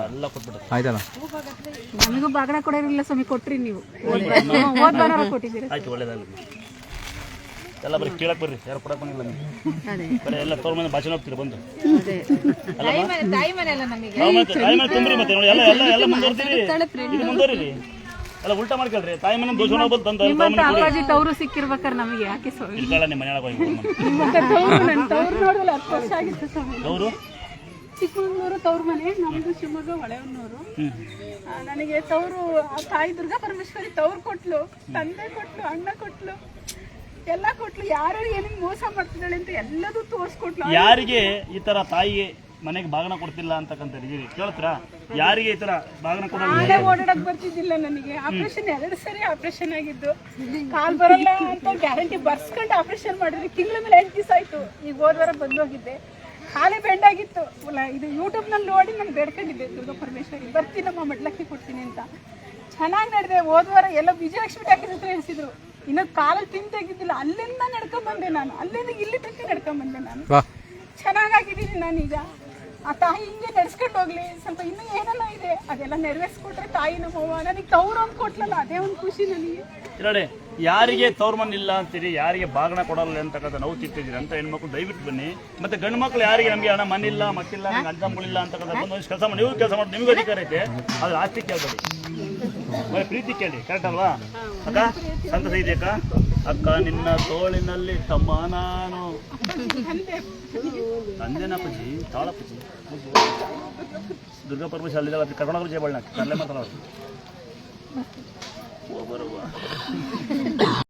ಎಲ್ಲ ಕೊಟ್ಬಿಟ್ಟು ಆಯ್ತಲ್ಲ. ನಮಗೂ ಬಾಗಣ ಕೊಡೋರಿಲ್ಲ ಸ್ವಾಮಿ, ಕೊಟ್ರಿ ನೀವು. ಕೊಟ್ಟಿದ್ದೀರಿ. ಆಯ್ತು, ಒಳ್ಳೇದಾಗಲಿ. ಎಲ್ಲ ಬರೀ ಕೇಳಕ್ಕೆ ಬರ್ರಿ, ಯಾರು ಕೊಡಕ್ಕೆ ಬಂದಿಲ್ಲ ನಿಮಗೆ. ಬರೀ ಎಲ್ಲ ತೋರ್ ಮನೆ ಭಾಷಣ ಹೋಗ್ತೀರಿ ಬಂದು. ತಾಯಿ ಮನೆ ತುಂಬ್ರಿ ಮತ್ತೆ ನೋಡಿ, ಎಲ್ಲ ಎಲ್ಲ ಎಲ್ಲ ಮುಂದುವರ್ತೀರಿ, ಇದು ಮುಂದುವರಿರಿ. ಎಲ್ಲ ಉಲ್ಟಾ ಮಾಡ್ಕೊಳ್ರಿ. ತಾಯಿ ಮನೆ ದೋಷ ಅಪ್ಪಾಜಿ ತವರು ಸಿಕ್ಕಿರ್ಬೇಕಾರೆ ನಮಗೆ ಯಾಕೆ ಸ್ವಾಮಿ? ಇಲ್ಕಳ ನಿಮ್ಮ ಮನೆಯೊಳಗೆ ಹೋಗಿ ನೋಡಲ್ಲ 10 ವರ್ಷ ಆಗಿತ್ತು ಸ್ವಾಮಿ. ಅವರು ಚಿಕ್ಕಮಗಳೂರು ತವ್ರ ಮನೆ, ನಮ್ದು ಶಿವಮೊಗ್ಗ ಹೊಳೆಹೊನ್ನೂರು. ನನಗೆ ತವರು ತಾಯಿ ದುರ್ಗಾ ಪರಮೇಶ್ವರಿ ತವ್ರು ಕೊಟ್ಲು, ತಂದೆ ಕೊಟ್ಲು, ಅಣ್ಣ ಕೊಟ್ಲು, ಎಲ್ಲ ಕೊಟ್ಲು. ಯಾರು ಏನೇನು ಮೋಸ ಮಾಡ್ತಿದ್ದಾಳೆ ಅಂತ ಎಲ್ಲದೂ ತೋರಿಸ್ಕೊಟ್ಲು. ಯಾರಿಗೆ ಈ ತರ ತಾಯಿಗೆ ಮನೆಗೆ ಬಾಗನ ಕೊಡ್ತಿಲ್ಲ ಅಂತಕ್ಕಂಥ ಕೇಳ್ತೀರಾ? ಯಾರಿಗೆ ಈ ತರ ಬಾಗನ ಕೊಡೋದು? ಓಡಾಡಕ್ ಬರ್ತಿದ್ದಿಲ್ಲ ನನಗೆ. ಆಪರೇಷನ್ 2 ಸರಿ ಆಪರೇಷನ್ ಆಗಿದ್ದು. ಕಾಲ್ ಬರಲ್ಲ ಅಂತ ಗ್ಯಾರಂಟಿ ಬರ್ಸ್ಕೊಂಡು ಆಪರೇಷನ್ ಮಾಡಿದ್ರಿ. ತಿಂಗಳ ಮೇಲೆ 8 ದಿವಸ ಆಯ್ತು. ಈಗ ಹೋದ್ವಾರ ಬಂದೋಗಿದ್ದೆ. ಖಾಲಿ ಬೆಂಡ್ ಆಗಿತ್ತು. ಇದು ಯೂಟ್ಯೂಬ್ನಲ್ಲಿ ನೋಡಿ ನಾನು ಬೇಡ್ಕೊಂಡಿದ್ದೆ, ದುರ್ಗಾ ಪರಮೇಶ್ವರಿ ಬರ್ತೀನಮ್ಮ ಮಡ್ಲಕ್ಕಿ ಕೊಡ್ತೀನಿ ಅಂತ. ಚೆನ್ನಾಗಿ ನಡೆದೆ. ಹೋದ್ವಾರ ಎಲ್ಲ ವಿಜಯಲಕ್ಷ್ಮಿ ಟಾಕೀಸ್ ಹತ್ರ ಇಳಿಸಿದ್ರು. ಇನ್ನು ಕಾಲಲ್ಲಿ ಪಿನ್ ತೆಗಿದ್ದಿಲ್ಲ. ಅಲ್ಲಿಂದ ನಡ್ಕೊಂಡ್ಬಂದೆ ನಾನು, ಅಲ್ಲಿಂದ ಇಲ್ಲಿ ತನಕ ನಡ್ಕೊಂಡ್ಬಂದೆ ನಾನು. ಚೆನ್ನಾಗಾಗಿದ್ದೀನಿ ನಾನೀಗ. ಆ ತಾಯಿ ಹಿಂಗೆ ನಡೆಸ್ಕೊಂಡು ಹೋಗ್ಲಿ. ಸ್ವಲ್ಪ ಇನ್ನೂ ಏನೆಲ್ಲ ಇದೆ ಅದೆಲ್ಲ ನೆರವೇರಿಸ್ಕೊಟ್ರೆ ತಾಯಿ ನಮ್ಮವ್ವ. ನನಗೆ ತವ್ರು ಅಂತ ಕೊಟ್ಲಲ್ಲ, ಅದೇ ಒಂದು ಖುಷಿ ನನಗೆ. ನೋಡಿ, ಯಾರಿಗೆ ತವ್ರ ಮನೆ ಇಲ್ಲ ಅಂತೀರಿ, ಯಾರಿಗೆ ಬಾಗಣ ಕೊಡಲ್ಲ ಅಂತಕ್ಕಂಥ ನೋವು ತಿಂತಿದ್ದೀರಿ ಅಂತ ಹೆಣ್ಮಕ್ಳು ದಯವಿಟ್ಟು ಬನ್ನಿ. ಮತ್ತೆ ಗಂಡು ಮಕ್ಳು ಯಾರಿಗೆ ನಮಗೆ ಹಣ ಮನಿಲ್ಲ ಮಕ್ಕಿಲ್ಲ, ನಂಗೆ ಅಣ್ಣ ತಮ್ಮಗಳಿಲ್ಲ ಅಂತಕ್ಕಂಥ ಬಂದು ಕೆಲಸ ಮಾಡಿ, ನೀವು ಕೆಲಸ ಮಾಡಿ, ನಿಮಗೂ ಅಧಿಕಾರ ಐತೆ. ಅದ್ರ ಆಸ್ತಿ ಕೇಳಬೇಡಿ, ಬರೀ ಪ್ರೀತಿ ಕೇಳಿ. ಕರೆಕ್ಟ್ ಅಲ್ವಾ ಅಕ್ಕ? ಸಂತಸ ಇದೆಯಕ್ಕ? ಅಕ್ಕ ನಿನ್ನ ತೋಳಿನಲ್ಲಿ ತಮ್ಮ ನಾನು ತಂದೆನಪ್ಪಜಿ ತಾಳಪ್ಪಜಿ ದುರ್ಗಾ ಪರಮೇಶ್ವರಿ ಅಲ್ಲಿದ್ದಾಳೆ, ಕರ್ಕೊಂಡೋಗ್ರು ಜಯಬಳ್ಳ ಕರ್ಲೆ ಮಾತಾಡೋದು.